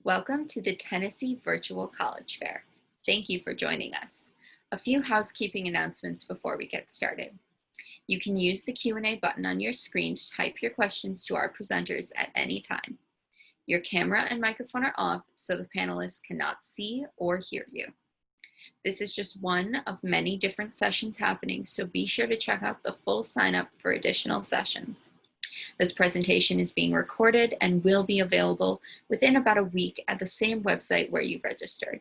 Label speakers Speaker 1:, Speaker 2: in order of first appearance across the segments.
Speaker 1: Welcome to the Tennessee Virtual College Fair. Thank you for joining us. A few housekeeping announcements before we get started. You can use the Q&A button on your screen to type your questions to our presenters at any time. Your camera and microphone are off so the panelists cannot see or hear you. This is just one of many different sessions happening, so be sure to check out the full sign up for additional sessions. This presentation is being recorded and will be available within about a week at the same website where you registered.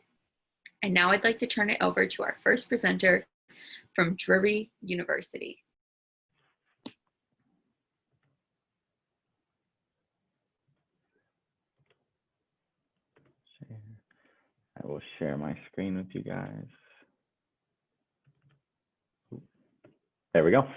Speaker 1: And now I'd like to turn it over to our first presenter from Drury University.
Speaker 2: I will share my screen with you guys. There we go.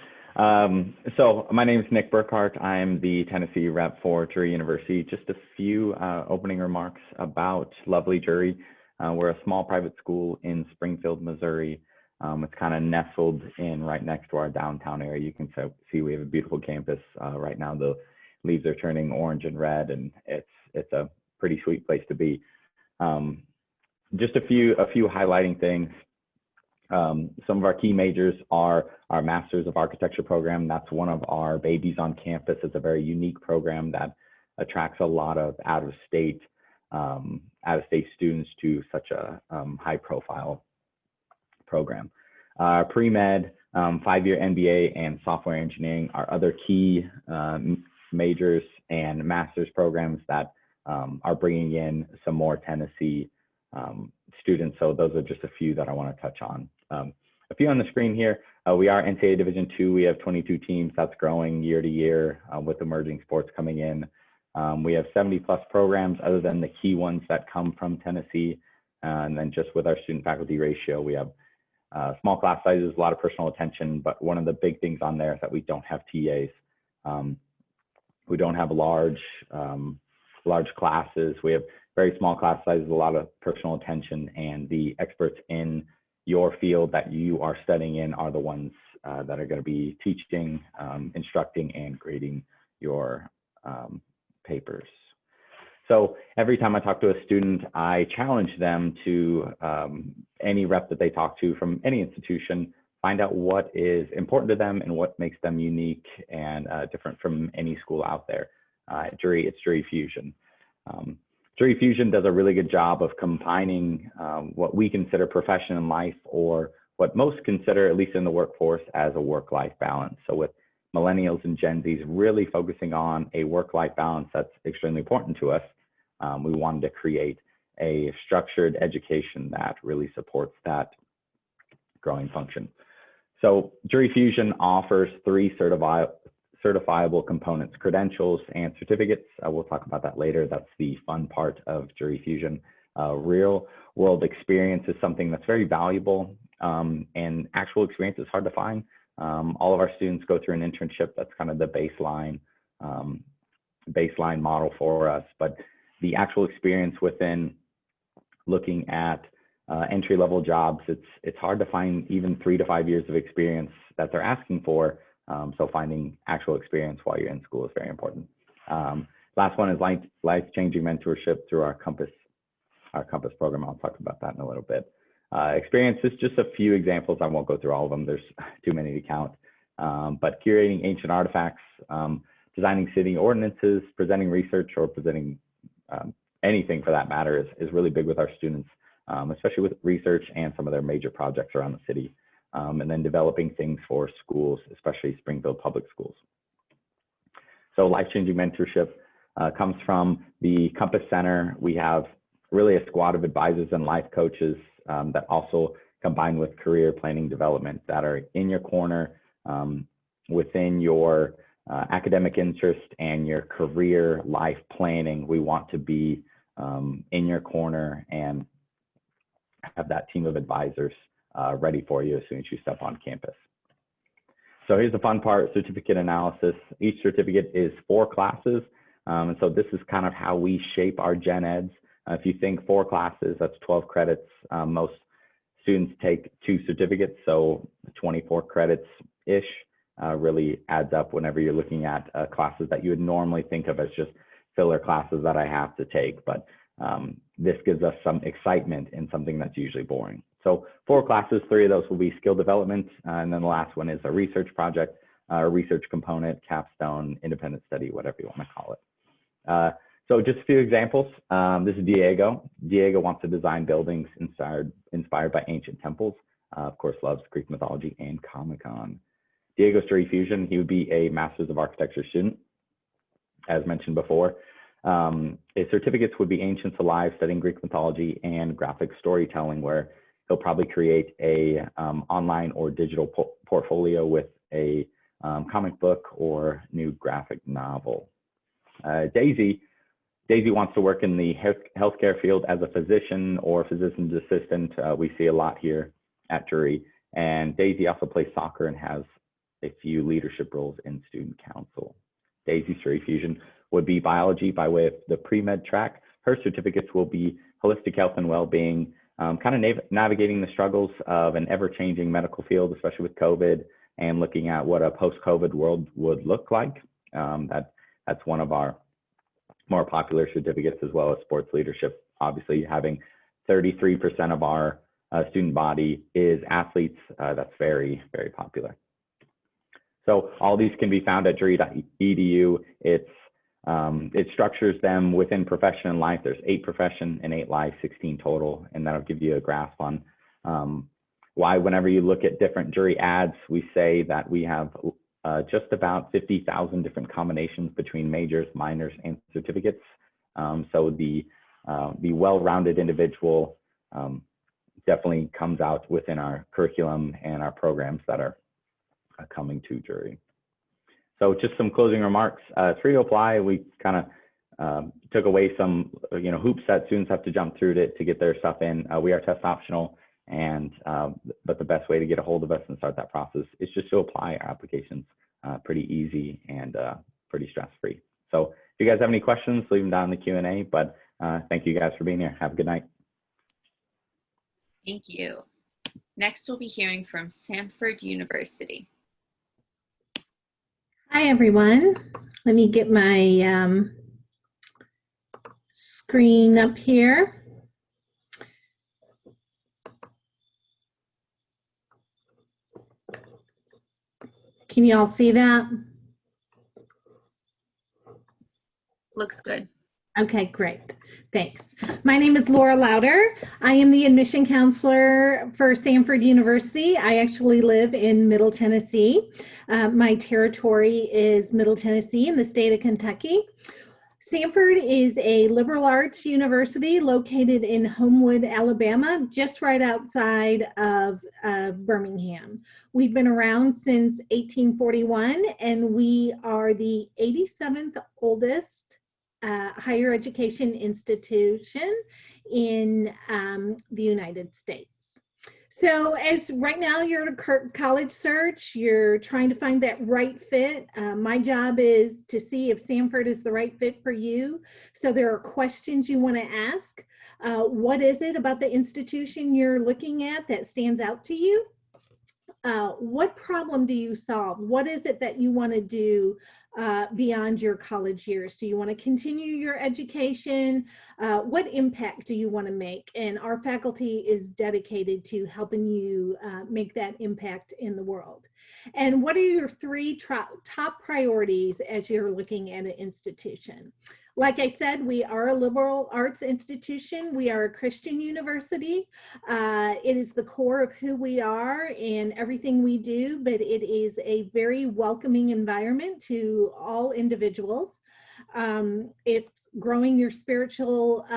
Speaker 2: So my name is Nick Burkhart. I'm the Tennessee rep for Drury University. Just a few opening remarks about lovely Drury. We're a small private school in Springfield, Missouri. It's kind of nestled in right next to our downtown area. You can see we have a beautiful campus. Right now the leaves are turning orange and red, and it's a pretty sweet place to be. Just a few highlighting things. Some of our key majors are our Masters of Architecture program. That's one of our babies on campus. It's a very unique program that attracts a lot of out-of-state students to such a high-profile program. Pre-med, 5-year MBA, and software engineering are other key majors and master's programs that are bringing in some more Tennessee students. So those are just a few that I want to touch on. A few on the screen here. We are NCAA Division II. We have 22 teams. That's growing year to year with emerging sports coming in. We have 70+ programs other than the key ones that come from Tennessee. And then just with our student faculty ratio, we have small class sizes, a lot of personal attention, but one of the big things on there is that we don't have TAs. We don't have large classes. We have very small class sizes, a lot of personal attention, and the experts in your field that you are studying in are the ones that are going to be teaching, instructing, and grading your papers. So every time I talk to a student, I challenge them to, any rep that they talk to from any institution, find out what is important to them and what makes them unique and different from any school out there. At Drury, it's Drury Fusion. Drury Fusion does a really good job of combining what we consider profession and life, or what most consider, at least in the workforce, as a work-life balance. So with millennials and Gen Zs really focusing on a work-life balance that's extremely important to us, we wanted to create a structured education that really supports that growing function. So Drury Fusion offers 3 certifiable components: credentials and certificates. We'll talk about that later. That's the fun part of Drury Fusion. Real world experience is something that's very valuable, and actual experience is hard to find. All of our students go through an internship. That's kind of the baseline model for us, but the actual experience within looking at entry-level jobs, it's hard to find even 3 to 5 years of experience that they're asking for. So finding actual experience while you're in school is very important. Last one is life-changing mentorship through our Compass program. I'll talk about that in a little bit. Experience is just a few examples. I won't go through all of them. There's too many to count. But curating ancient artifacts, designing city ordinances, presenting research, or presenting anything for that matter is really big with our students, especially with research and some of their major projects around the city. And then developing things for schools, especially Springfield Public Schools. So life-changing mentorship comes from the Compass Center. We have really a squad of advisors and life coaches that also combine with career planning development that are in your corner within your academic interest and your career life planning. We want to be in your corner and have that team of advisors ready for you as soon as you step on campus. So here's the fun part: certificate analysis. Each certificate is 4 classes. And so this is kind of how we shape our gen eds. If you think 4 classes, that's 12 credits. Most students take 2 certificates, so 24 credits-ish really adds up whenever you're looking at classes that you would normally think of as just filler classes that I have to take. But this gives us some excitement in something that's usually boring. So 4 classes, 3 of those will be skill development, and then the last one is a research project, a research component, capstone, independent study, whatever you want to call it. So just a few examples. This is Diego. Diego wants to design buildings inspired by ancient temples. Of course, loves Greek mythology and Comic-Con. Diego's Drury Fusion, he would be a Master's of Architecture student, as mentioned before. His certificates would be Ancients Alive, studying Greek mythology, and graphic storytelling, where he'll probably create a online or digital portfolio with a comic book or new graphic novel. Daisy wants to work in the healthcare field as a physician or physician's assistant. We see a lot here at Drury. And Daisy also plays soccer and has a few leadership roles in student council. Daisy's Drury Fusion would be biology by way of the pre-med track. Her certificates will be holistic health and well-being, kind of navigating the struggles of an ever-changing medical field, especially with COVID, and looking at what a post-COVID world would look like. That's one of our more popular certificates, as well as sports leadership. Obviously, having 33% of our student body is athletes, that's very, very popular. So all these can be found at drury.edu. It structures them within profession and life. There's 8 profession and 8 life, 16 total, and that'll give you a grasp on why whenever you look at different Drury ads, we say that we have just about 50,000 different combinations between majors, minors, and certificates. So the well-rounded individual definitely comes out within our curriculum and our programs that are coming to Drury. So just some closing remarks. It's free to apply. We kind of took away some hoops that students have to jump through to get their stuff in. We are test optional, and but the best way to get a hold of us and start that process is just to apply. Our application's pretty easy and pretty stress-free. So if you guys have any questions, leave them down in the Q&A, but thank you guys for being here. Have a good night.
Speaker 1: Thank you. Next, we'll be hearing from Samford University.
Speaker 3: Hi, everyone. Let me get my screen up here. Can you all see that?
Speaker 1: Looks good.
Speaker 3: Okay, great. Thanks. My name is Laura Louder. I am the admission counselor for Samford University. I actually live in Middle Tennessee. My territory is Middle Tennessee in the state of Kentucky. Samford is a liberal arts university located in Homewood, Alabama, just right outside of Birmingham. We've been around since 1841, and we are the 87th oldest higher education institution in the United States. So as right now you're at a college search, you're trying to find that right fit. My job is to see if Samford is the right fit for you. So there are questions you want to ask. What is it about the institution you're looking at that stands out to you? What problem do you solve? What is it that you want to do beyond your college years? Do you want to continue your education? What impact do you want to make? And our faculty is dedicated to helping you make that impact in the world. And what are your 3 top priorities as you're looking at an institution? Like I said, we are a liberal arts institution. We are a Christian university. It is the core of who we are and everything we do, but it is a very welcoming environment to all individuals. If growing your spiritual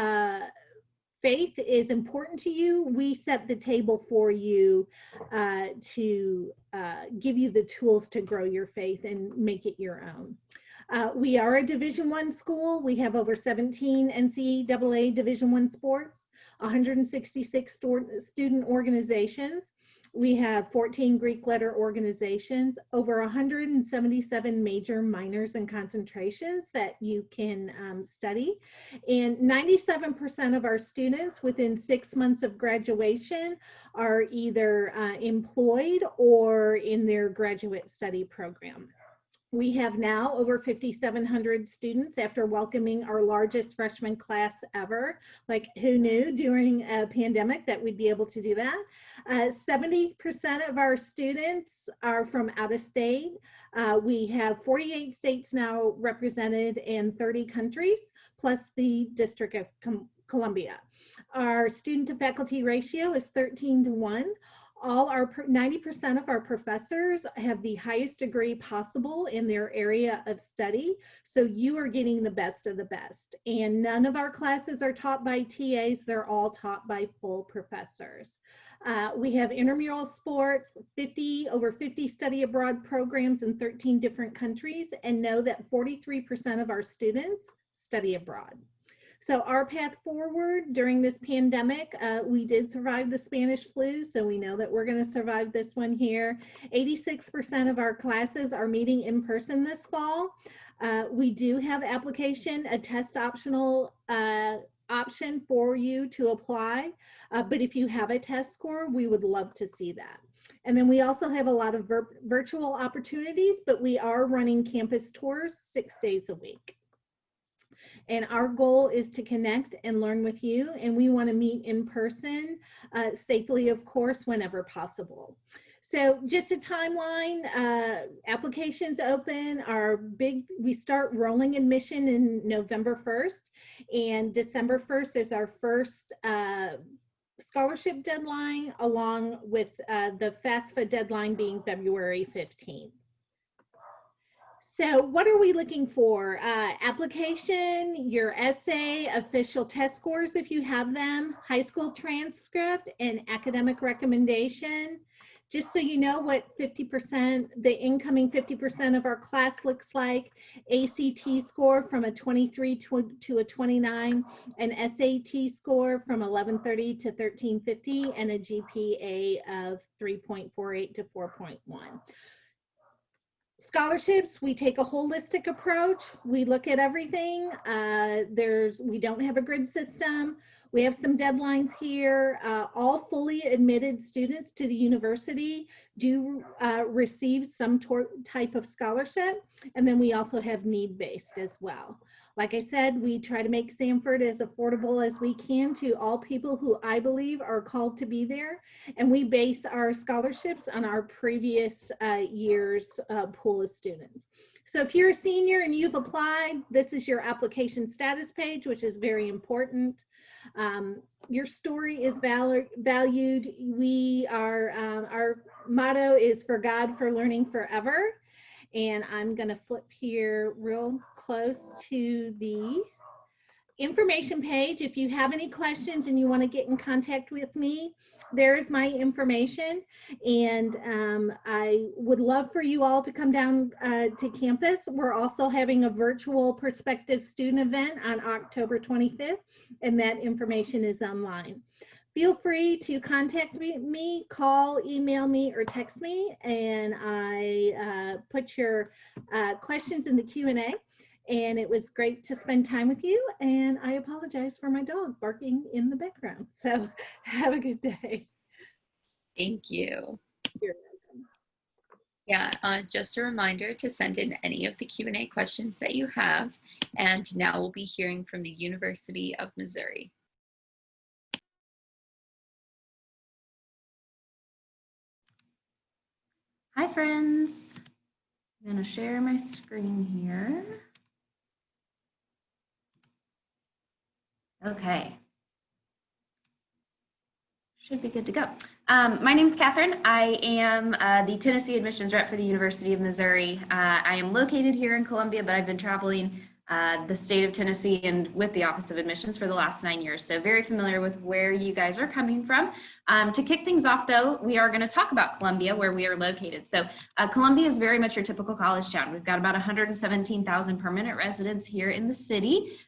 Speaker 3: faith is important to you, we set the table for you to give you the tools to grow your faith and make it your own. We are a Division I school. We have over 17 NCAA Division I sports, 166 student organizations. We have 14 Greek letter organizations, over 177 major minors and concentrations that you can study. And 97% of our students within 6 months of graduation are either employed or in their graduate study program. We have now over 5,700 students after welcoming our largest freshman class ever. Like, who knew during a pandemic that we'd be able to do that? 70% of our students are from out of state. We have 48 states now represented in 30 countries, plus the District of Columbia. Our student to faculty ratio is 13:1. All our 90% of our professors have the highest degree possible in their area of study. So you are getting the best of the best. And none of our classes are taught by TAs. They're all taught by full professors. We have intramural sports, over 50 study abroad programs in 13 different countries, and know that 43% of our students study abroad. So our path forward during this pandemic, we did survive the Spanish flu, so we know that we're going to survive this one here. 86% of our classes are meeting in person this fall. We do have a test optional option for you to apply, but if you have a test score, we would love to see that. And then we also have a lot of virtual opportunities, but we are running campus tours 6 days a week. And our goal is to connect and learn with you, and we want to meet in person safely, of course, whenever possible. So just a timeline, applications open, we start rolling admission in November 1st, and December 1st is our first scholarship deadline, along with the FAFSA deadline being February 15th. So what are we looking for? Application, your essay, official test scores if you have them, high school transcript, and academic recommendation. Just so you know what 50%, the incoming 50% of our class looks like, ACT score from a 23 to a 29, an SAT score from 1130 to 1350, and a GPA of 3.48 to 4.1. Scholarships, we take a holistic approach. We look at everything. We don't have a grid system. We have some deadlines here. All fully admitted students to the university do receive some type of scholarship. And then we also have need-based as well. Like I said, we try to make Samford as affordable as we can to all people who I believe are called to be there. And we base our scholarships on our previous year's pool of students. So if you're a senior and you've applied, this is your application status page, which is very important. Your story is valued. Our motto is for God, for learning forever. And I'm going to flip here real close to the information page. If you have any questions and you want to get in contact with me, there's my information. And I would love for you all to come down to campus. We're also having a virtual prospective student event on October 25th, and that information is online. Feel free to contact me, call, email me, or text me, and I put your questions in the Q&A. And it was great to spend time with you. And I apologize for my dog barking in the background. So have a good day.
Speaker 1: Thank you.
Speaker 3: You're welcome.
Speaker 1: Yeah, just a reminder to send in any of the Q&A questions that you have. And now we'll be hearing from the University of Missouri.
Speaker 4: Hi friends, I'm going to share my screen here. Okay, should be good to go. My name is Catherine. I am the Tennessee admissions rep for the University of Missouri. I am located here in Columbia, but I've been traveling the state of Tennessee and with the Office of Admissions for the last 9 years. So very familiar with where you guys are coming from. To kick things off though, we are going to talk about Columbia, where we are located. So Columbia is very much your typical college town. We've got about 117,000 permanent residents here in the city.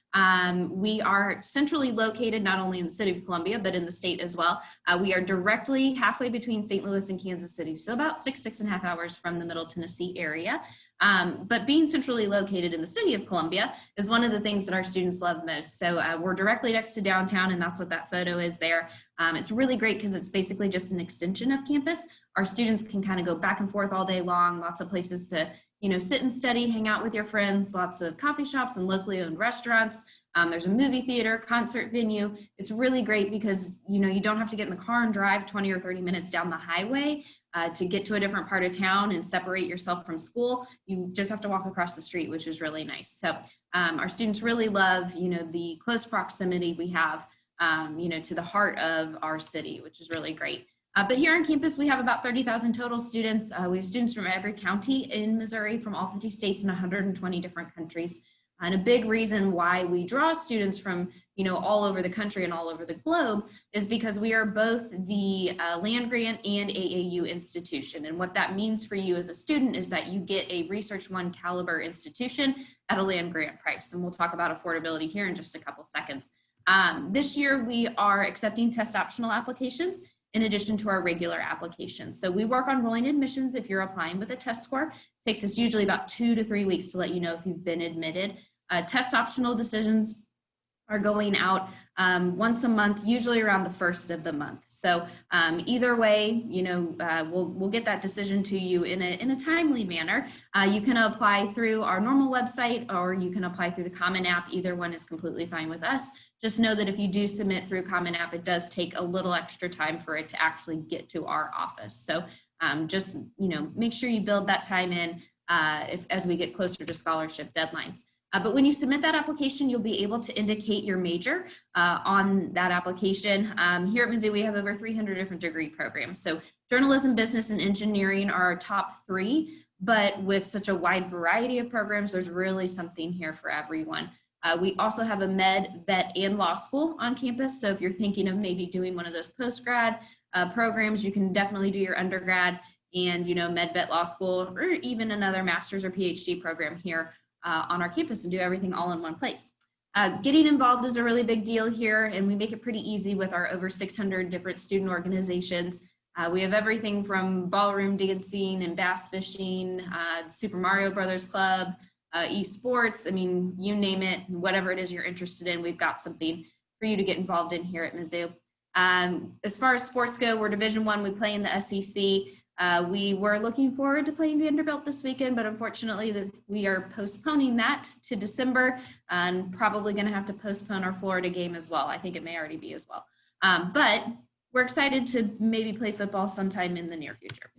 Speaker 4: We are centrally located not only in the city of Columbia, but in the state as well. We are directly halfway between St. Louis and Kansas City. So about 6.5 hours from the Middle Tennessee area. But being centrally located in the city of Columbia is one of the things that our students love most. So we're directly next to downtown, and that's what that photo is there. It's really great because it's basically just an extension of campus. Our students can kind of go back and forth all day long, lots of places to sit and study, hang out with your friends, lots of coffee shops and locally owned restaurants. There's a movie theater, concert venue. It's really great because, you don't have to get in the car and drive 20 or 30 minutes down the highway to get to a different part of town and separate yourself from school. You just have to walk across the street, which is really nice. So our students really love, the close proximity we have, to the heart of our city, which is really great. But here on campus, we have about 30,000 total students. We have students from every county in Missouri, from all 50 states and 120 different countries. And a big reason why we draw students from, all over the country and all over the globe is because we are both the land grant and AAU institution. And what that means for you as a student is that you get a Research One caliber institution at a land grant price. And we'll talk about affordability here in just a couple seconds. This year, we are accepting test optional applications in addition to our regular applications. So we work on rolling admissions if you're applying with a test score. It takes us usually about 2 to 3 weeks to let you know if you've been admitted. Test optional decisions are going out once a month, usually around the first of the month. So either way, we'll get that decision to you in a timely manner. You can apply through our normal website, or you can apply through the Common App. Either one is completely fine with us. Just know that if you do submit through Common App, it does take a little extra time for it to actually get to our office. So just make sure you build that time in as we get closer to scholarship deadlines. But when you submit that application, you'll be able to indicate your major on that application. Here at Mizzou, we have over 300 different degree programs. So journalism, business, and engineering are our top 3, but with such a wide variety of programs, there's really something here for everyone. We also have a med, vet, and law school on campus. So if you're thinking of maybe doing one of those post-grad programs, you can definitely do your undergrad and, med, vet, law school, or even another master's or PhD program here on our campus and do everything all in one place. Getting involved is a really big deal here, and we make it pretty easy with our over 600 different student organizations. We have everything from ballroom dancing and bass fishing, Super Mario Brothers Club, esports. I mean, you name it, whatever it is you're interested in, we've got something for you to get involved in here at Mizzou. As far as sports go, we're Division I, we play in the SEC. We were looking forward to playing Vanderbilt this weekend, but unfortunately we are postponing that to December and probably going to have to postpone our Florida game as well. I think it may already be as well. But we're excited to maybe play football sometime in the near future.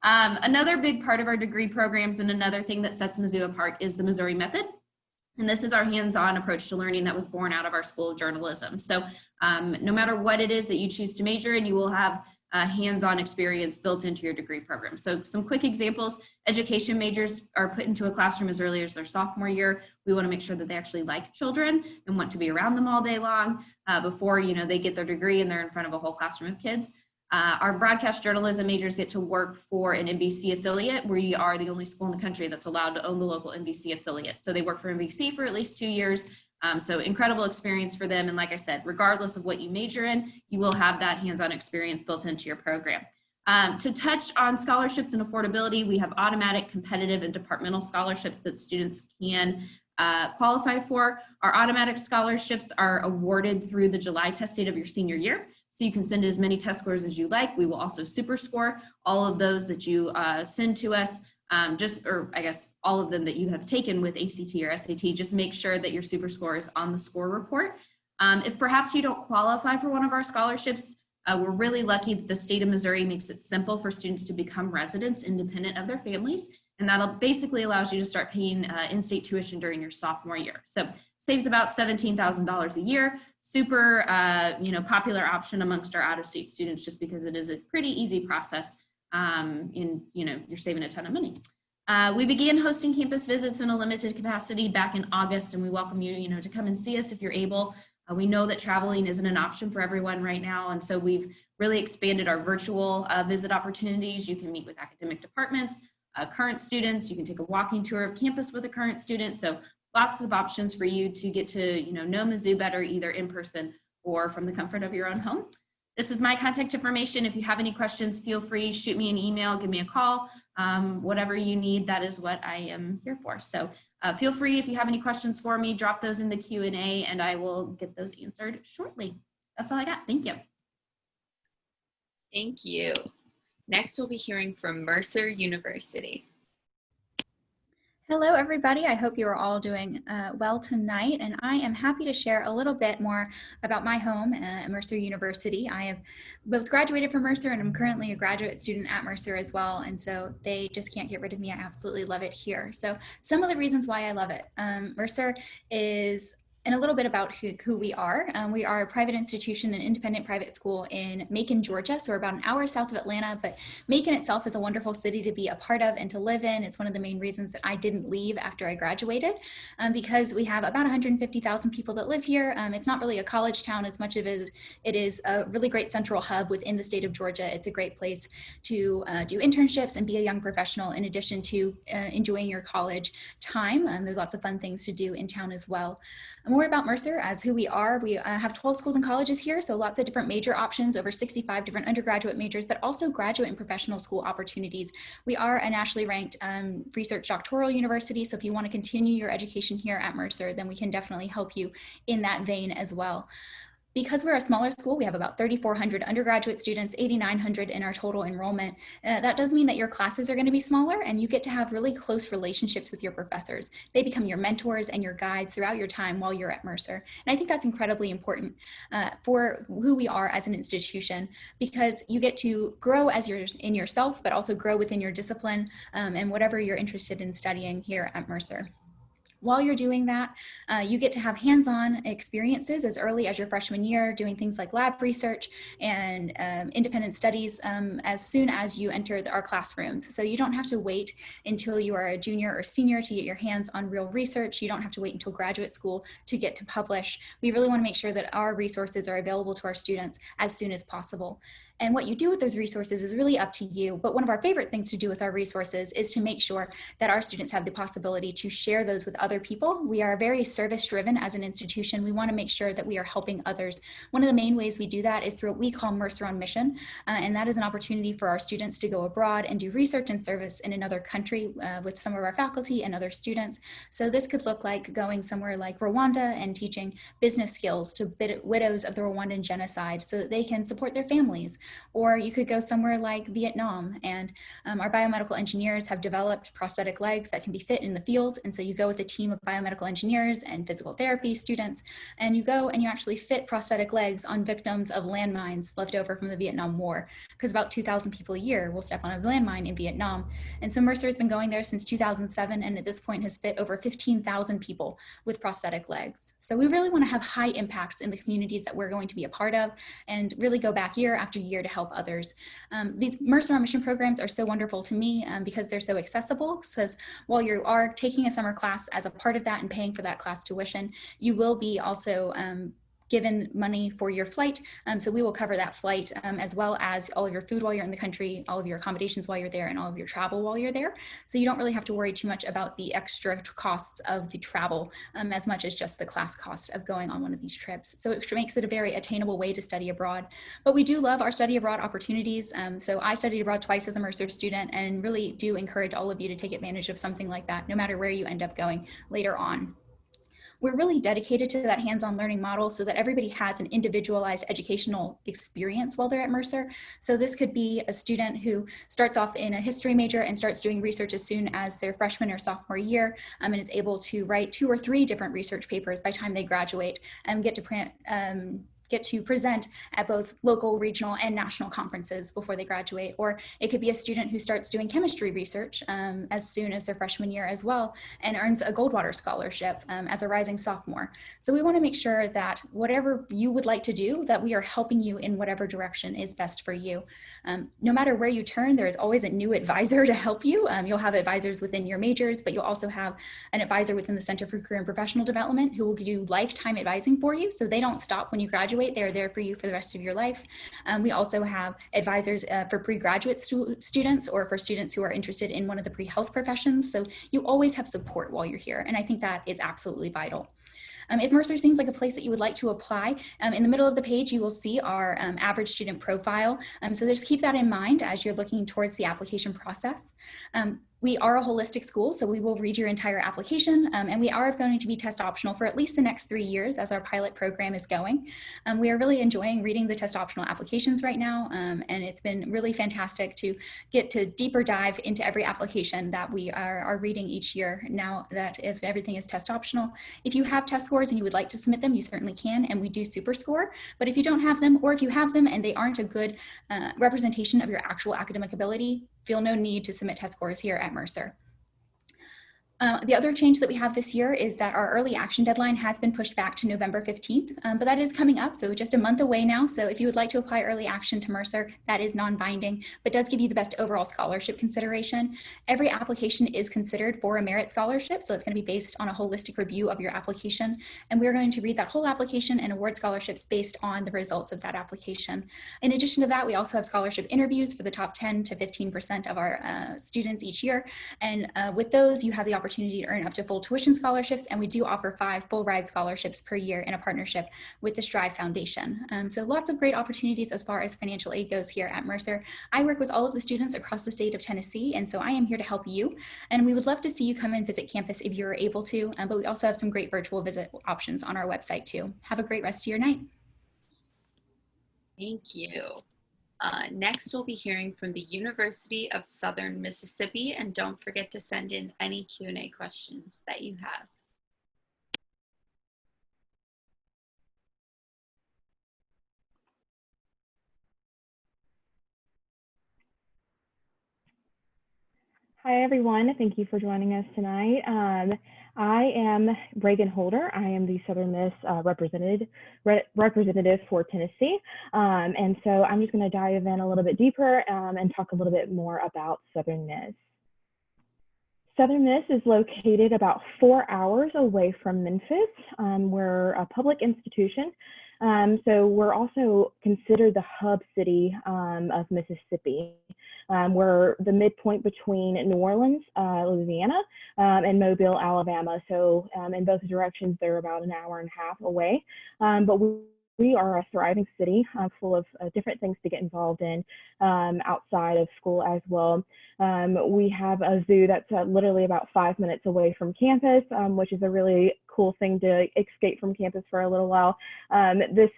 Speaker 4: Another big part of our degree programs and another thing that sets Mizzou apart is the Missouri Method. And this is our hands-on approach to learning that was born out of our School of Journalism. So no matter what it is that you choose to major in, you will have hands-on experience built into your degree program. So some quick examples: education majors are put into a classroom as early as their sophomore year. We want to make sure that they actually like children and want to be around them all day long before they get their degree and they're in front of a whole classroom of kids. Our broadcast journalism majors get to work for an NBC affiliate. We are the only school in the country that's allowed to own the local NBC affiliate. So they work for NBC for at least 2 years. So incredible experience for them. And like I said, regardless of what you major in, you will have that hands-on experience built into your program. To touch on scholarships and affordability, we have automatic, competitive, and departmental scholarships that students can qualify for. Our automatic scholarships are awarded through the July test date of your senior year. So you can send as many test scores as you like. We will also super score all of those that you send to us. All of them that you have taken with ACT or SAT, just make sure that your super score is on the score report. If perhaps you don't qualify for one of our scholarships, we're really lucky that the state of Missouri makes it simple for students to become residents independent of their families. And that basically allows you to start paying in-state tuition during your sophomore year. So saves about $17,000 a year. Super popular option amongst our out-of-state students, just because it is a pretty easy process. You're saving a ton of money. We began hosting campus visits in a limited capacity back in August, and we welcome you, to come and see us if you're able. We know that traveling isn't an option for everyone right now, and so we've really expanded our virtual visit opportunities. You can meet with academic departments, current students. You can take a walking tour of campus with a current student. So lots of options for you to get to know Mizzou better, either in person or from the comfort of your own home. This is my contact information. If you have any questions, feel free, shoot me an email, give me a call, whatever you need, that is what I am here for. So feel free, if you have any questions for me, drop those in the Q&A and I will get those answered shortly. That's all I got. Thank you.
Speaker 1: Thank you. Next, we'll be hearing from Mercer University.
Speaker 5: Hello, everybody. I hope you are all doing well tonight, and I am happy to share a little bit more about my home at Mercer University. I have both graduated from Mercer and I'm currently a graduate student at Mercer as well, and so they just can't get rid of me. I absolutely love it here. So some of the reasons why I love it. Mercer is and a little bit about who we are. We are a private institution, an independent private school in Macon, Georgia. So we're about an hour south of Atlanta, but Macon itself is a wonderful city to be a part of and to live in. It's one of the main reasons that I didn't leave after I graduated, because we have about 150,000 people that live here. It's not really a college town as much of it is a really great central hub within the state of Georgia. It's a great place to do internships and be a young professional in addition to enjoying your college time. There's lots of fun things to do in town as well. More about Mercer as who we are. We have 12 schools and colleges here, so lots of different major options, over 65 different undergraduate majors, but also graduate and professional school opportunities. We are a nationally ranked research doctoral university, so if you want to continue your education here at Mercer, then we can definitely help you in that vein as well. Because we're a smaller school, we have about 3,400 undergraduate students, 8,900 in our total enrollment. That does mean that your classes are going to be smaller and you get to have really close relationships with your professors. They become your mentors and your guides throughout your time while you're at Mercer. And I think that's incredibly important for who we are as an institution, because you get to grow as in yourself, but also grow within your discipline and whatever you're interested in studying here at Mercer. While you're doing that, you get to have hands-on experiences as early as your freshman year, doing things like lab research and independent studies as soon as you enter our classrooms. So you don't have to wait until you are a junior or senior to get your hands on real research. You don't have to wait until graduate school to get to publish. We really want to make sure that our resources are available to our students as soon as possible. And what you do with those resources is really up to you. But one of our favorite things to do with our resources is to make sure that our students have the possibility to share those with other people. We are very service-driven as an institution. We want to make sure that we are helping others. One of the main ways we do that is through what we call Mercer on Mission. And that is an opportunity for our students to go abroad and do research and service in another country with some of our faculty and other students. So this could look like going somewhere like Rwanda and teaching business skills to widows of the Rwandan genocide so that they can support their families. Or you could go somewhere like Vietnam, and our biomedical engineers have developed prosthetic legs that can be fit in the field. And so you go with a team of biomedical engineers and physical therapy students, and you go and you actually fit prosthetic legs on victims of landmines left over from the Vietnam War, because about 2,000 people a year will step on a landmine in Vietnam. And so Mercer has been going there since 2007, and at this point has fit over 15,000 people with prosthetic legs. So we really want to have high impacts in the communities that we're going to be a part of, and really go back year after year to help others. These Mercer on Mission programs are so wonderful to me because they're so accessible, because while you are taking a summer class as a part of that and paying for that class tuition, you will be also given money for your flight. So we will cover that flight as well as all of your food while you're in the country, all of your accommodations while you're there, and all of your travel while you're there. So you don't really have to worry too much about the extra costs of the travel as much as just the class cost of going on one of these trips. So it makes it a very attainable way to study abroad. But we do love our study abroad opportunities. So I studied abroad twice as a Mercer student, and really do encourage all of you to take advantage of something like that, no matter where you end up going later on. We're really dedicated to that hands-on learning model so that everybody has an individualized educational experience while they're at Mercer. So this could be a student who starts off in a history major and starts doing research as soon as their freshman or sophomore year, and is able to write 2 or 3 different research papers by the time they graduate and get to present at both local, regional, and national conferences before they graduate. Or it could be a student who starts doing chemistry research as soon as their freshman year as well, and earns a Goldwater scholarship as a rising sophomore. So we want to make sure that whatever you would like to do, that we are helping you in whatever direction is best for you. No matter where you turn, there is always a new advisor to help you. You'll have advisors within your majors, but you'll also have an advisor within the Center for Career and Professional Development who will do lifetime advising for you, so they don't stop when you graduate. They're there for you for the rest of your life. We also have advisors for pre-graduate students, or for students who are interested in one of the pre-health professions. So you always have support while you're here. And I think that is absolutely vital. If Mercer seems like a place that you would like to apply, in the middle of the page, you will see our average student profile. So just keep that in mind as you're looking towards the application process. We are a holistic school, so we will read your entire application, and we are going to be test optional for at least the next 3 years as our pilot program is going. We are really enjoying reading the test optional applications right now, and it's been really fantastic to get to deeper dive into every application that we are reading each year now that if everything is test optional. If you have test scores and you would like to submit them, you certainly can, and we do super score. But if you don't have them, or if you have them and they aren't a good representation of your actual academic ability, feel no need to submit test scores here at Mercer. The other change that we have this year is that our early action deadline has been pushed back to November 15th, but that is coming up, so just a month away now. So if you would like to apply early action to Mercer, that is non-binding, but does give you the best overall scholarship consideration. Every application is considered for a merit scholarship, so it's going to be based on a holistic review of your application, and we're going to read that whole application and award scholarships based on the results of that application. In addition to that, we also have scholarship interviews for the top 10 to 15% of our students each year, and with those, you have the opportunity to earn up to full tuition scholarships, and we do offer 5 full ride scholarships per year in a partnership with the Strive Foundation. So lots of great opportunities as far as financial aid goes here at Mercer. I work with all of the students across the state of Tennessee, and so I am here to help you, and we would love to see you come and visit campus if you're able to, but we also have some great virtual visit options on our website too. Have a great rest of your night.
Speaker 1: Thank you. Next, we'll be hearing from the University of Southern Mississippi, and don't forget to send in any Q&A questions that you have.
Speaker 6: Hi, everyone. Thank you for joining us tonight. I am Reagan Holder. I am the Southern Miss representative for Tennessee. And so I'm just going to dive in a little bit deeper and talk a little bit more about Southern Miss. Southern Miss is located about 4 hours away from Memphis. We're a public institution. So we're also considered the hub city of Mississippi. We're the midpoint between New Orleans, Louisiana, and Mobile, Alabama. So in both directions, they're about an hour and a half away. But we are a thriving city full of different things to get involved in outside of school as well. We have a zoo that's literally about 5 minutes away from campus, which is a really cool thing to escape from campus for a little while. This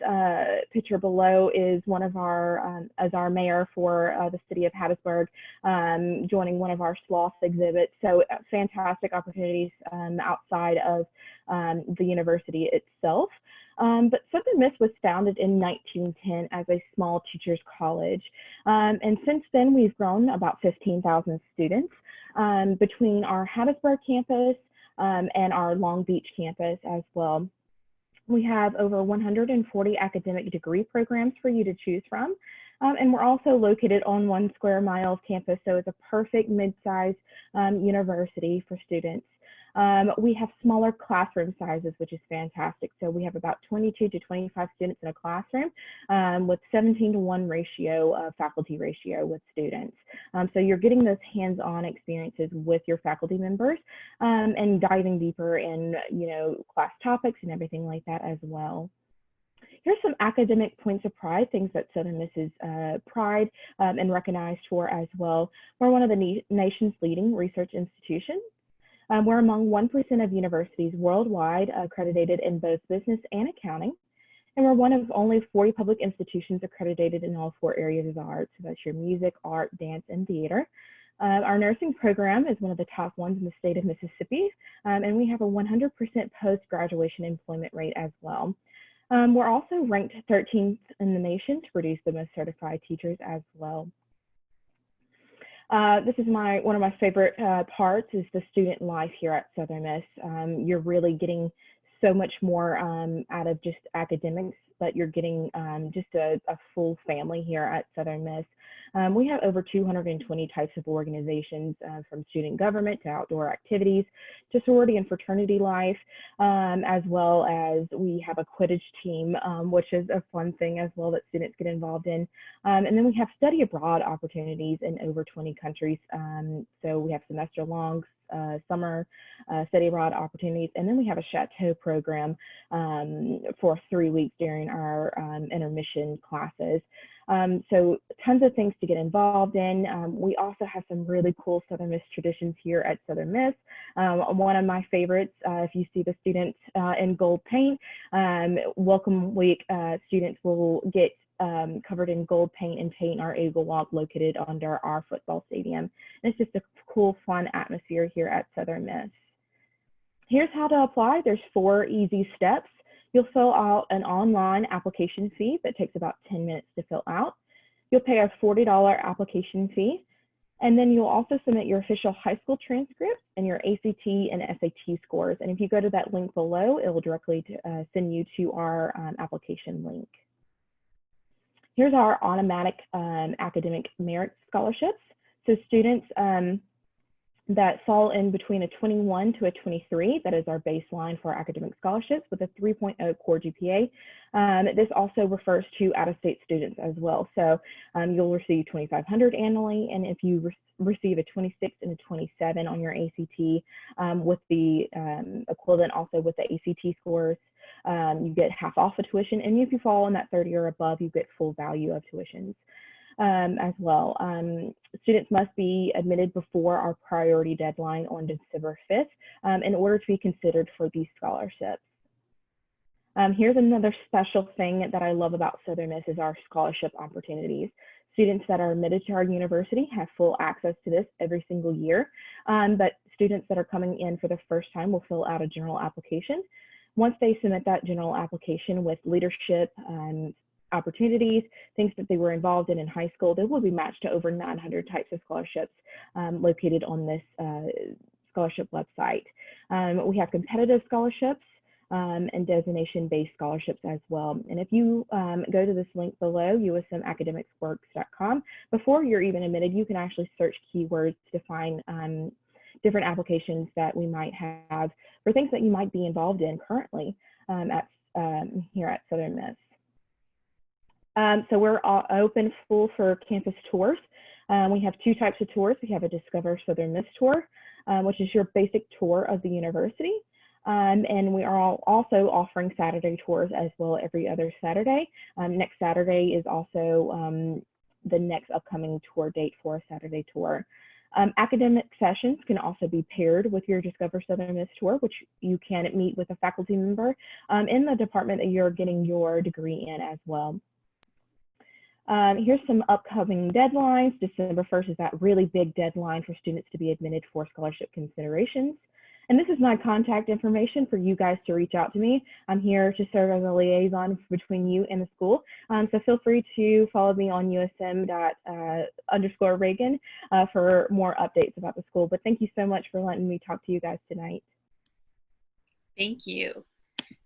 Speaker 6: picture below is one of our, as our mayor for the city of Hattiesburg, joining one of our sloth exhibits. So fantastic opportunities outside of the university itself. But Southern Miss was founded in 1910 as a small teachers college. And since then, we've grown about 15,000 students between our Hattiesburg campus and our Long Beach campus as well. We have over 140 academic degree programs for you to choose from. And we're also located on 1 square mile of campus, so it's a perfect mid-sized university for students. We have smaller classroom sizes, which is fantastic. So we have about 22 to 25 students in a classroom with 17-to-1 ratio, faculty ratio with students. So you're getting those hands-on experiences with your faculty members and diving deeper in, class topics and everything like that as well. Here's some academic points of pride, things that Southern Miss is pride and recognized for as well. We're one of the nation's leading research institutions. We're among 1% of universities worldwide accredited in both business and accounting. And we're one of only 40 public institutions accredited in all 4 areas of art. So that's your music, art, dance, and theater. Our nursing program is one of the top ones in the state of Mississippi. And we have a 100% post-graduation employment rate as well. We're also ranked 13th in the nation to produce the most certified teachers as well. This is one of my favorite parts is the student life here at Southern Miss. You're really getting so much more out of just academics, but you're getting just a full family here at Southern Miss. We have over 220 types of organizations, from student government to outdoor activities to sorority and fraternity life, as well as we have a Quidditch team, which is a fun thing as well that students get involved in. And then we have study abroad opportunities in over 20 countries. So we have semester longs, summer study abroad opportunities, and then we have a chateau program for 3 weeks during our intermission classes. So tons of things to get involved in. We also have some really cool Southern Miss traditions here at Southern Miss. One of my favorites, if you see the students in gold paint, welcome week, students will get covered in gold paint and paint our Eagle Walk located under our football stadium. And it's just a cool, fun atmosphere here at Southern Miss. Here's how to apply. There's 4 easy steps. You'll fill out an online application fee that takes about 10 minutes to fill out. You'll pay a $40 application fee. And then you'll also submit your official high school transcript and your ACT and SAT scores. And if you go to that link below, it will directly send you to our application link. Here's our automatic academic merit scholarships. So students that fall in between a 21 to a 23, that is our baseline for academic scholarships with a 3.0 core GPA. This also refers to out-of-state students as well. So you'll receive $2,500 annually, and if you receive a 26 and a 27 on your ACT with the equivalent also with the ACT scores, you get half off of tuition, and if you fall in that 30 or above, you get full value of tuitions. As well. Students must be admitted before our priority deadline on December 5th in order to be considered for these scholarships. Here's another special thing that I love about Southern Miss is our scholarship opportunities. Students that are admitted to our university have full access to this every single year, but students that are coming in for the first time will fill out a general application. Once they submit that general application with leadership, opportunities, things that they were involved in high school, they will be matched to over 900 types of scholarships located on this scholarship website. We have competitive scholarships and designation-based scholarships as well. And if you go to this link below, usmacademicsworks.com, before you're even admitted, you can actually search keywords to find different applications that we might have for things that you might be involved in currently here at Southern Miss. So we're open full for campus tours. We have 2 types of tours. We have a Discover Southern Miss tour, which is your basic tour of the university. And we are also offering Saturday tours as well every other Saturday. Next Saturday is also the next upcoming tour date for a Saturday tour. Academic sessions can also be paired with your Discover Southern Miss tour, which you can meet with a faculty member in the department that you're getting your degree in as well. Here's some upcoming deadlines. December 1st is that really big deadline for students to be admitted for scholarship considerations. And this is my contact information for you guys to reach out to me. I'm here to serve as a liaison between you and the school. So feel free to follow me on usm._Reagan for more updates about the school. But thank you so much for letting me talk to you guys tonight.
Speaker 1: Thank you.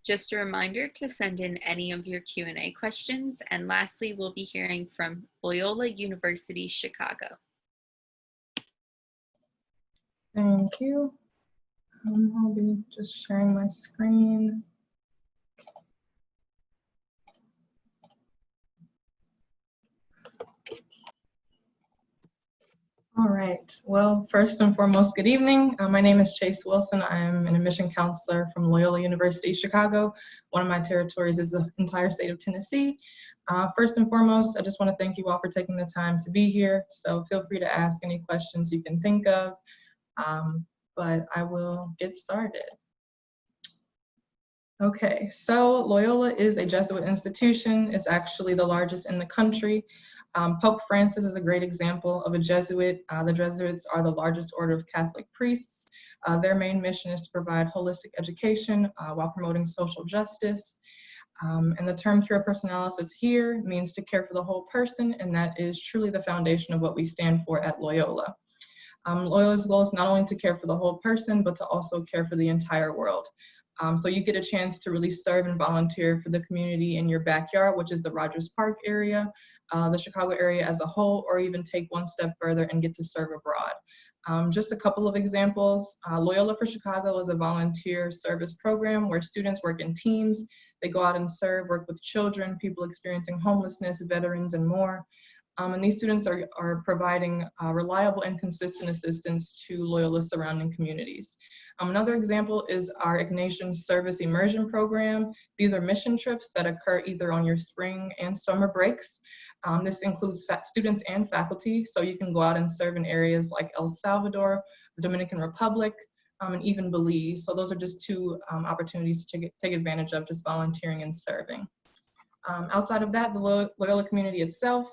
Speaker 1: Just a reminder to send in any of your Q&A questions. And lastly, we'll be hearing from Loyola University, Chicago.
Speaker 7: Thank you. I'll be just sharing my screen. All right, well, first and foremost, good evening. My name is Chase Wilson. I'm an admission counselor from Loyola University, Chicago. One of my territories is the entire state of Tennessee. First and foremost, I just want to thank you all for taking the time to be here. So feel free to ask any questions you can think of, but I will get started. Okay, so Loyola is a Jesuit institution. It's actually the largest in the country. Pope Francis is a great example of a Jesuit. The Jesuits are the largest order of Catholic priests. Their main mission is to provide holistic education while promoting social justice. And the term cura personalis here means to care for the whole person, and that is truly the foundation of what we stand for at Loyola. Loyola's goal is not only to care for the whole person, but to also care for the entire world. So you get a chance to really serve and volunteer for the community in your backyard, which is the Rogers Park area, the Chicago area as a whole, or even take one step further and get to serve abroad. Just a couple of examples. Loyola for Chicago is a volunteer service program where students work in teams. They go out and serve, work with children, people experiencing homelessness, veterans, and more. And these students are providing reliable and consistent assistance to Loyola surrounding communities. Another example is our Ignatian Service Immersion Program. These are mission trips that occur either on your spring and summer breaks. This includes students and faculty, so you can go out and serve in areas like El Salvador, the Dominican Republic, and even Belize. So those are just two opportunities to take advantage of just volunteering and serving. Outside of that, the Loyola community itself,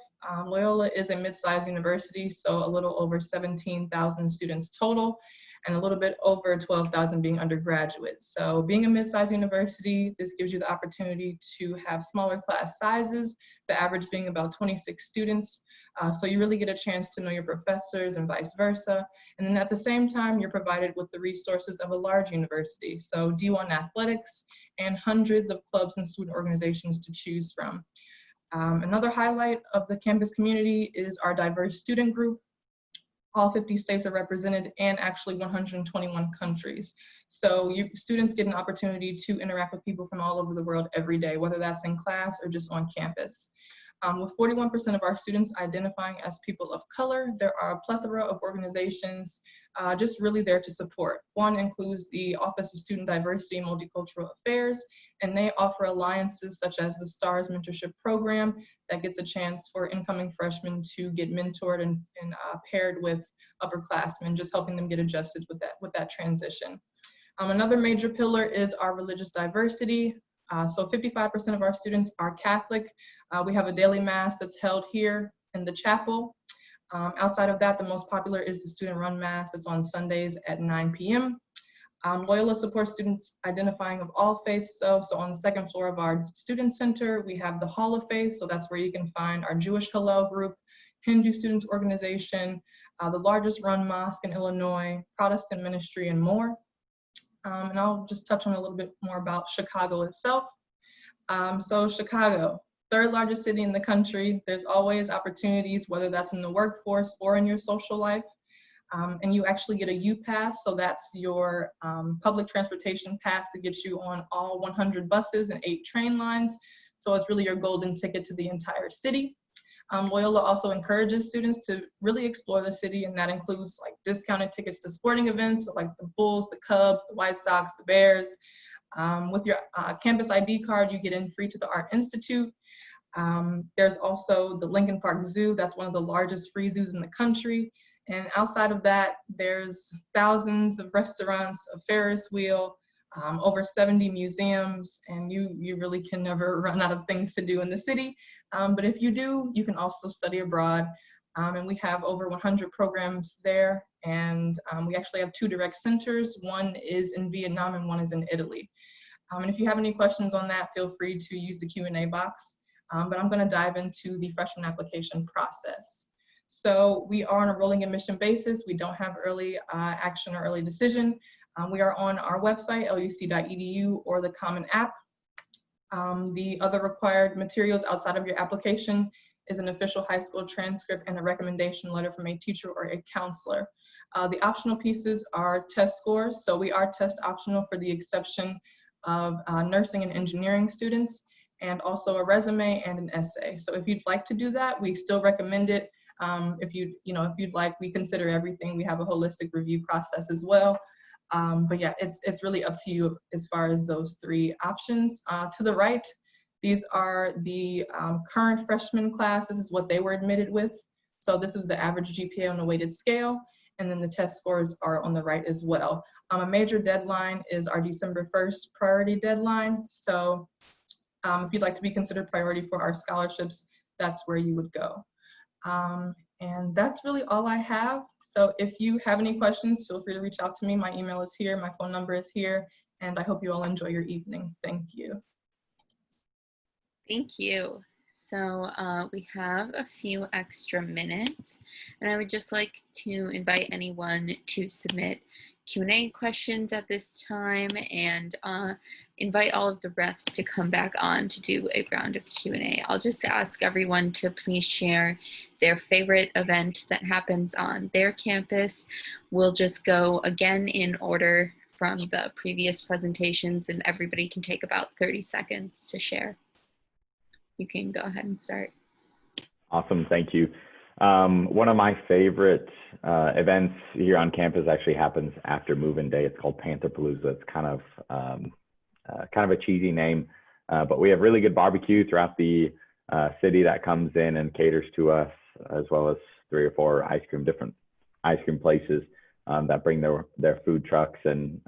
Speaker 7: Loyola is a mid-sized university, so a little over 17,000 students total, and a little bit over 12,000 being undergraduates. So being a mid-sized university, this gives you the opportunity to have smaller class sizes, the average being about 26 students. So you really get a chance to know your professors and vice versa. And then at the same time, you're provided with the resources of a large university. So D1 athletics and hundreds of clubs and student organizations to choose from. Another highlight of the campus community is our diverse student group. All 50 states are represented and actually 121 countries. So students get an opportunity to interact with people from all over the world every day, whether that's in class or just on campus. With 41% of our students identifying as people of color, there are a plethora of organizations just really there to support. One includes the Office of Student Diversity and Multicultural Affairs, and they offer alliances such as the STARS Mentorship Program that gets a chance for incoming freshmen to get mentored and paired with upperclassmen, just helping them get adjusted with that transition. Another major pillar is our religious diversity. So 55% of our students are Catholic. We have a daily mass that's held here in the chapel. Outside of that, the most popular is the student-run mass. It's on Sundays at 9 p.m. Loyola supports students identifying of all faiths, though. So on the second floor of our student center, we have the Hall of Faith. So that's where you can find our Jewish Hillel group, Hindu Students Organization, the largest run mosque in Illinois, Protestant ministry, and more. And I'll just touch on a little bit more about Chicago itself. So Chicago, third largest city in the country. There's always opportunities, whether that's in the workforce or in your social life. And you actually get a U-Pass, so that's your public transportation pass that gets you on all 100 buses and 8 train lines. So it's really your golden ticket to the entire city. Loyola also encourages students to really explore the city, and that includes like discounted tickets to sporting events like the Bulls, the Cubs, the White Sox, the Bears. With your campus ID card, you get in free to the Art Institute. There's also the Lincoln Park Zoo. That's one of the largest free zoos in the country. And outside of that, there's thousands of restaurants, a Ferris wheel, over 70 museums, and you really can never run out of things to do in the city. But if you do, you can also study abroad. And we have over 100 programs there. And we actually have 2 direct centers. One is in Vietnam and one is in Italy. And if you have any questions on that, feel free to use the Q&A box. But I'm gonna dive into the freshman application process. So we are on a rolling admission basis. We don't have early action or early decision. We are on our website, luc.edu, or the Common App. The other required materials outside of your application is an official high school transcript and a recommendation letter from a teacher or a counselor. The optional pieces are test scores. So we are test optional for the exception of nursing and engineering students, and also a resume and an essay. So if you'd like to do that, we still recommend it. If you'd like, we consider everything. We have a holistic review process as well. But yeah, it's really up to you as far as those 3 options. To the right, these are the current freshman class. This is what they were admitted with. So this is the average GPA on a weighted scale, and then the test scores are on the right as well. A major deadline is our December 1st priority deadline. So if you'd like to be considered priority for our scholarships, that's where you would go. And that's really all I have. So if you have any questions, feel free to reach out to me. My email is here, my phone number is here, and I hope you all enjoy your evening. Thank you.
Speaker 1: Thank you. So we have a few extra minutes, and I would just like to invite anyone to submit Q&A questions at this time, and invite all of the reps to come back on to do a round of Q&A. I'll just ask everyone to please share their favorite event that happens on their campus. We'll just go again in order from the previous presentations, and everybody can take about 30 seconds to share. You can go ahead and start.
Speaker 2: Awesome, thank you. One of my favorite events here on campus actually happens after move-in day. It's called Pantherpalooza. It's kind of a cheesy name, but we have really good barbecue throughout the city that comes in and caters to us, as well as 3 or 4 different ice cream places that bring their food trucks, and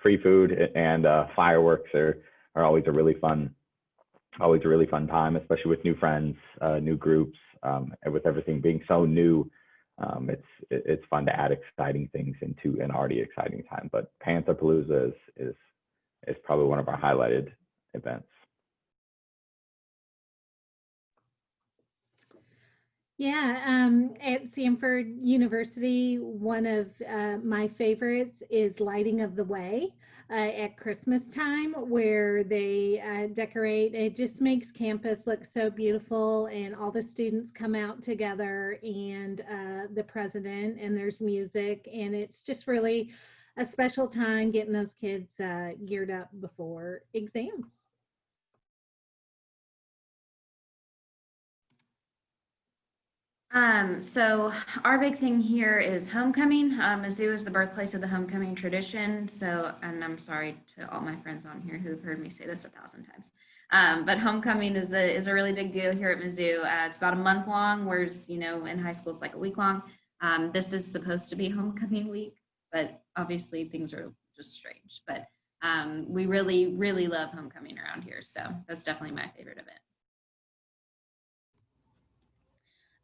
Speaker 2: free food and fireworks are always a really fun time, especially with new friends, new groups, and with everything being so new. It's fun to add exciting things into an already exciting time. But Pantherpalooza is probably one of our highlighted events.
Speaker 3: Yeah, at Samford University, one of my favorites is Lighting of the Way at Christmas time, where they decorate. It just makes campus look so beautiful, and all the students come out together, and the president, and there's music, and it's just really a special time getting those kids geared up before exams.
Speaker 4: So our big thing here is homecoming. Mizzou is the birthplace of the homecoming tradition. So, and I'm sorry to all my friends on here who've heard me say this 1,000 times. But homecoming is a really big deal here at Mizzou. It's about a month long, whereas, you know, in high school, it's like a week long. This is supposed to be homecoming week, but obviously things are just strange. But we really, really love homecoming around here. So that's definitely my favorite event.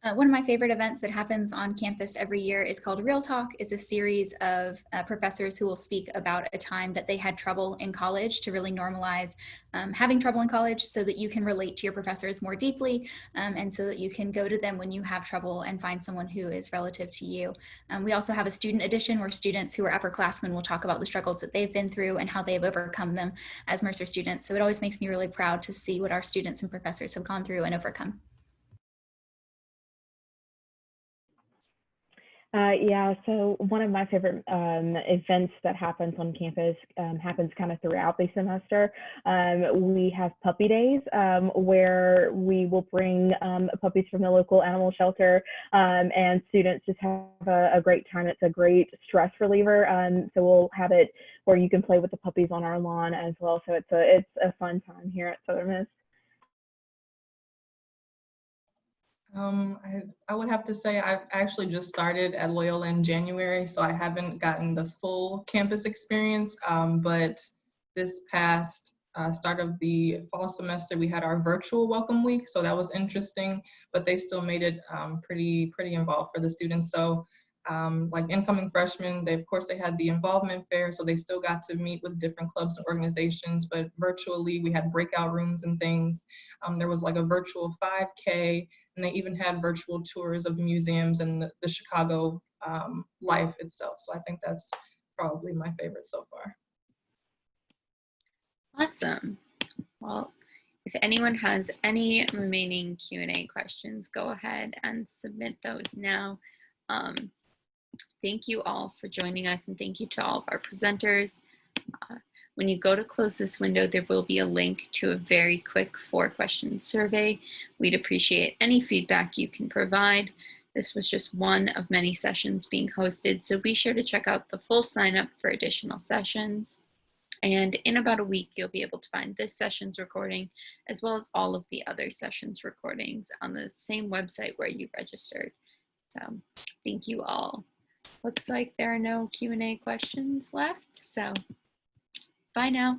Speaker 5: One of my favorite events that happens on campus every year is called Real Talk. It's a series of professors who will speak about a time that they had trouble in college to really normalize having trouble in college, so that you can relate to your professors more deeply, and so that you can go to them when you have trouble and find someone who is relative to you. We also have a student edition where students who are upperclassmen will talk about the struggles that they've been through and how they've overcome them as Mercer students. So it always makes me really proud to see what our students and professors have gone through and overcome.
Speaker 6: Yeah, so one of my favorite events that happens on campus happens kind of throughout the semester. We have puppy days where we will bring puppies from the local animal shelter, and students just have a great time. It's a great stress reliever. So we'll have it where you can play with the puppies on our lawn as well. So it's a fun time here at Southern Miss.
Speaker 7: I would have to say I've actually just started at Loyola in January, so I haven't gotten the full campus experience. But this past start of the fall semester, we had our virtual welcome week, so that was interesting. But they still made it pretty involved for the students. So like incoming freshmen, of course they had the involvement fair, so they still got to meet with different clubs and organizations. But virtually, we had breakout rooms and things. There was like a virtual 5K. And they even had virtual tours of museums and the Chicago life itself. So I think that's probably my favorite so far.
Speaker 1: Awesome. Well, if anyone has any remaining Q&A questions, go ahead and submit those now. Thank you all for joining us, and thank you to all of our presenters. When you go to close this window, there will be a link to a very quick 4-question survey. We'd appreciate any feedback you can provide. This was just one of many sessions being hosted, so be sure to check out the full sign up for additional sessions. And in about a week, you'll be able to find this session's recording, as well as all of the other sessions recordings on the same website where you registered. So thank you all. Looks like there are no Q&A questions left, so bye now.